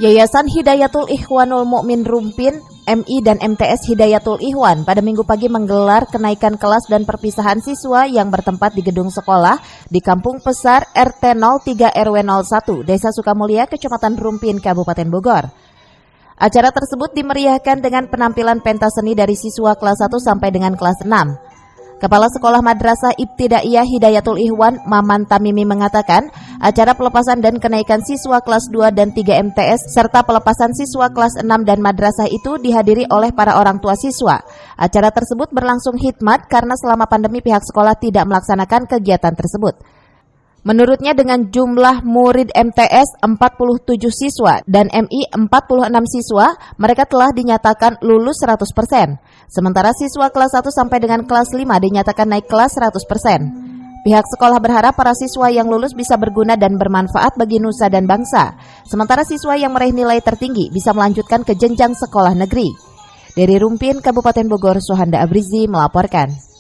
Yayasan Hidayatul Ikhwanul Mukmin Rumpin, MI dan MTS Hidayatul Ikhwan pada Minggu pagi menggelar kenaikan kelas dan perpisahan siswa yang bertempat di gedung sekolah di Kampung Pesar RT 03 RW 01, Desa Sukamulya, Kecamatan Rumpin, Kabupaten Bogor. Acara tersebut dimeriahkan dengan penampilan pentas seni dari siswa kelas 1 sampai dengan kelas 6. Kepala Sekolah Madrasah Ibtidaiyah Hidayatul Ikhwan, Maman Tamimi mengatakan, acara pelepasan dan kenaikan siswa kelas 2 dan 3 MTS serta pelepasan siswa kelas 6 dan madrasah itu dihadiri oleh para orang tua siswa. Acara tersebut berlangsung hikmat karena selama pandemi pihak sekolah tidak melaksanakan kegiatan tersebut. Menurutnya dengan jumlah murid MTS 47 siswa dan MI 46 siswa, mereka telah dinyatakan lulus 100%. Sementara siswa kelas 1 sampai dengan kelas 5 dinyatakan naik kelas 100%. Pihak sekolah berharap para siswa yang lulus bisa berguna dan bermanfaat bagi nusa dan bangsa. Sementara siswa yang meraih nilai tertinggi bisa melanjutkan ke jenjang sekolah negeri. Dari Rumpin, Kabupaten Bogor, Suhanda Abrizi melaporkan.